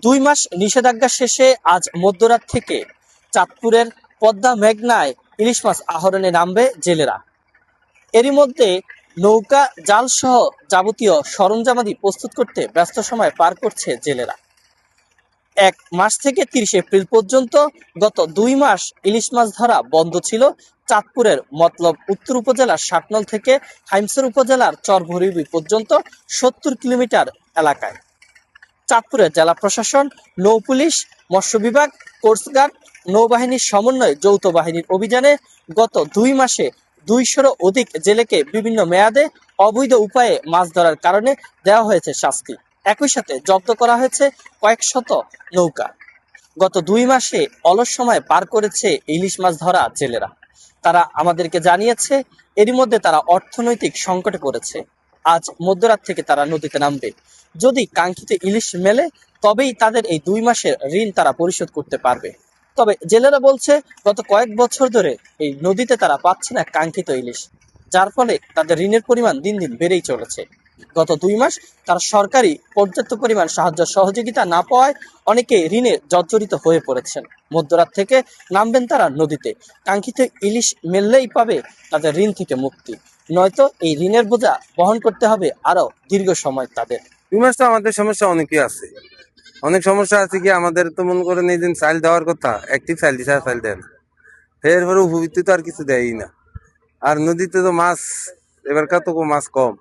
2 মাস নিষেধাজ্ঞা শেষে আজ মধ্যরাত থেকে চাঁদপুরের পদ্মা মেঘনায় ইলিশ মাছ আহরণে নামবে জেলেরা। এরই মধ্যে নৌকা, জাল সহ যাবতীয় সরঞ্জামাদি প্রস্তুত করতে ব্যস্ত সময় পার করছে জেলেরা। 1 মাস থেকে 30 এপ্রিল পর্যন্ত গত 2 মাস ইলিশ মাছ ধরা বন্ধ ছিল চাঁদপুরের মতলব উত্তর উপজেলার ষাটনল থেকে হাইমসর উপজেলার চরভরিবি পর্যন্ত 70 কিলোমিটার এলাকায়। চাঁদপুরের জেলা প্রশাসন, নৌ পুলিশ, মৎস্য বিভাগ, কোস্টগার্ড, নৌবাহিনীর সমন্বয়ে যৌথ বাহিনীর অভিযানে গত 2 মাসে 200-রও অধিক জেলেকে বিভিন্ন মেয়াদে অবৈধ উপায়ে মাছ ধরার কারণে দেওয়া হয়েছে শাস্তি। একই সাথে জব্দ করা হয়েছে কয়েক শত নৌকা। গত 2 মাসে অলস সময় পার করেছে ইলিশ মাছ ধরা জেলেরা। তারা আমাদেরকে জানিয়েছে এরই মধ্যে তারা অর্থনৈতিক সংকটে পড়েছে। আজ মধ্যরাত থেকে তারা নদীতে নামবে। যদি কাঙ্ক্ষিত ইলিশ মেলে তবেই তাদের এই 2 মাসের ঋণ তারা পরিশোধ করতে পারবে। তবে জেলেরা বলছে গত কয়েক বছর ধরে এই নদীতে তারা পাচ্ছে না কাঙ্ক্ষিত ইলিশ, যার ফলে তাদের ঋণের পরিমাণ দিন দিন বেড়েই চলেছে। গত 2 মাস তারা সরকারি পর্যাপ্ত পরিমাণ সাহায্য সহযোগিতা না পাওয়ায় অনেকে ঋণে জর্জরিত হয়ে পড়েছেন। মধ্যরাত থেকে নামবেন তারা নদীতে। কাঙ্ক্ষিত ইলিশ মেললেই পাবে তাদের ঋণ থেকে মুক্তি, নয়তো এই ঋণের বোঝা বহন করতে হবে আরো দীর্ঘ সময় তাদের। 2 মাস তো আমাদের সমস্যা অনেকই আছে, অনেক সমস্যা আছে। কি আমাদের তো মনে করেন এই দিন চাল দেওয়ার কথা, একটি চাল দিছে, আর চাল দেয় না। এরপরে উপবৃত্তি তো আর কিছু দেয়ই না। আর নদীতে তো মাছ এবারকার তো মাছ কম।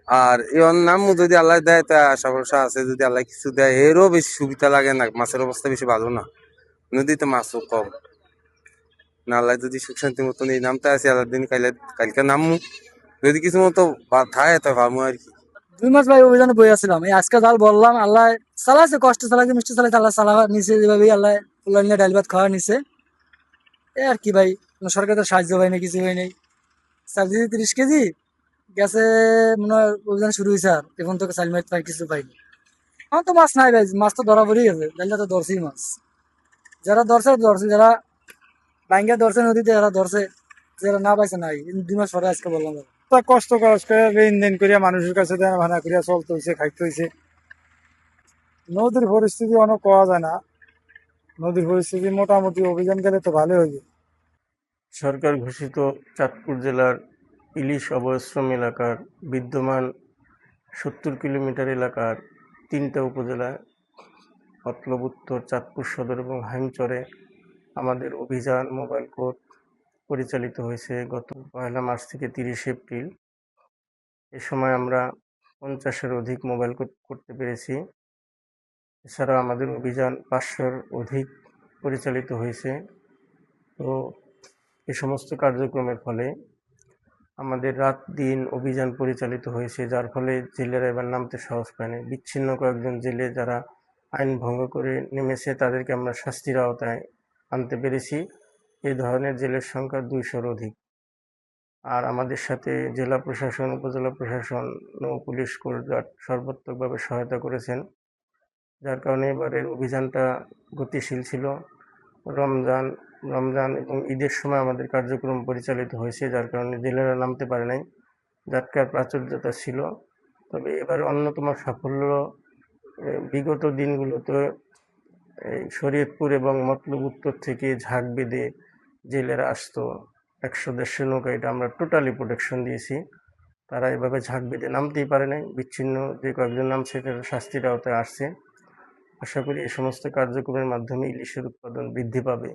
আর এই নাম যদি আল্লাহ দেয় তা আশা ভরসা আছে, যদি আল্লাহ কিছু দেয় এরও বেশি সুবিধা লাগে না। মাছের অবস্থা বেশি ভালো না, নদীতে মাছও কম। না আল্লাহ যদি সুখ শান্তি মতন এই নামটা আছে, আল্লাহ দিন কালকে নামু, যদি কিছু মতো থাকে তা ভাবো আর কি। 2 মাস ভাই অভিযানে বই আসছিলাম, এই আজকে জাল বললাম, আল্লাহ চালাইছে, কষ্ট চালাইছে, মিষ্টি চালাইছে, আল্লাহ চালা নিচে যেভাবে আল্লাহ ফুলা নিয়ে ডাল ভাত খাওয়া নিছে। এ আর কি ভাই, কোনো সরকারের সাহায্য হয় না, কিছু হয় নাই। 40-30 কেজি গেছে, মনে হয় অভিযান শুরু হয়েছে, আর এখন তো চাল মাছ পাই কিছু পাইনি। আমার তো মাছ নাই ভাই, মাছ তো ধরা পড়েই গেছে, ডালটা তো ধরছেই মাছ। যারা ধরছে ধরছে, যারা বাইঙ্গা ধরছে নদীতে, যারা ধরছে, যারা না পাইছে নাই। 2 মাস পরে আজকে বললাম কষ্ট করে লেনদেন করিয়া মানুষের কাছে দেনা ভানা করিয়া চলতে হয়েছে, খাইতে হয়েছে। নদীর পরিস্থিতি অনেক কওয়া যায় না। নদীর পরিস্থিতি মোটামুটি অভিযান গেলে তো ভালো হইবে। সরকার ঘোষিত চাঁদপুর জেলার ইলিশ অভয়াশ্রম এলাকার বিদ্যমান 70 কিলোমিটার এলাকার 3টা উপজেলা মতলব উত্তর, চাঁদপুর সদর এবং হাইমচরে আমাদের অভিযান মোবাইল কোর্ট পরিচালিত হয়েছে গত 1 মার্চ থেকে 30 এপ্রিল। এ সময় আমরা 50-এর অধিক মোবাইল কোর্ট করতে পেরেছি। এছাড়াও আমাদের অভিযান 500-র অধিক পরিচালিত হয়েছে। তো এ সমস্ত কার্যক্রমের ফলে আমাদের রাত দিন অভিযান পরিচালিত হয়েছে, যার ফলে জেলেরা এবার নামতে সাহস পায় না। বিচ্ছিন্ন কয়েকজন জেলে যারা আইন ভঙ্গ করে নেমেছে তাদেরকে আমরা শাস্তির আওতায় আনতে পেরেছি। এই ধরনের জেলের সংখ্যা 200-র অধিক। আর আমাদের সাথে জেলা প্রশাসন, উপজেলা প্রশাসন, নৌ পুলিশ, কোস্টগার্ড সর্বাত্মকভাবে সহায়তা করেছেন, যার কারণে এবারের অভিযানটা গতিশীল ছিল। রমজান এবং ঈদের সময় আমাদের কার্যক্রম পরিচালিত হয়েছে, যার কারণে জেলেরা নামতে পারে নাই, যাত্রার প্রাচুর্যতা ছিল। তবে এবার অন্যতম সাফল্য, বিগত দিনগুলোতে এই শরীয়তপুর এবং মতলব উত্তর থেকে ঝাঁক বেঁধে জেলেরা আসতো 100-150 নৌকা, এটা আমরা টোটালি প্রোটেকশন দিয়েছি। তারা এভাবে ঝাঁক বেঁধে নামতেই পারে নাই। বিচ্ছিন্ন যে কয়েকজন নামছে তারা শাস্তির আওতায় আসছে। আশা করি এই সমস্ত কার্যক্রমের মাধ্যমে ইলিশের উৎপাদন বৃদ্ধি পাবে।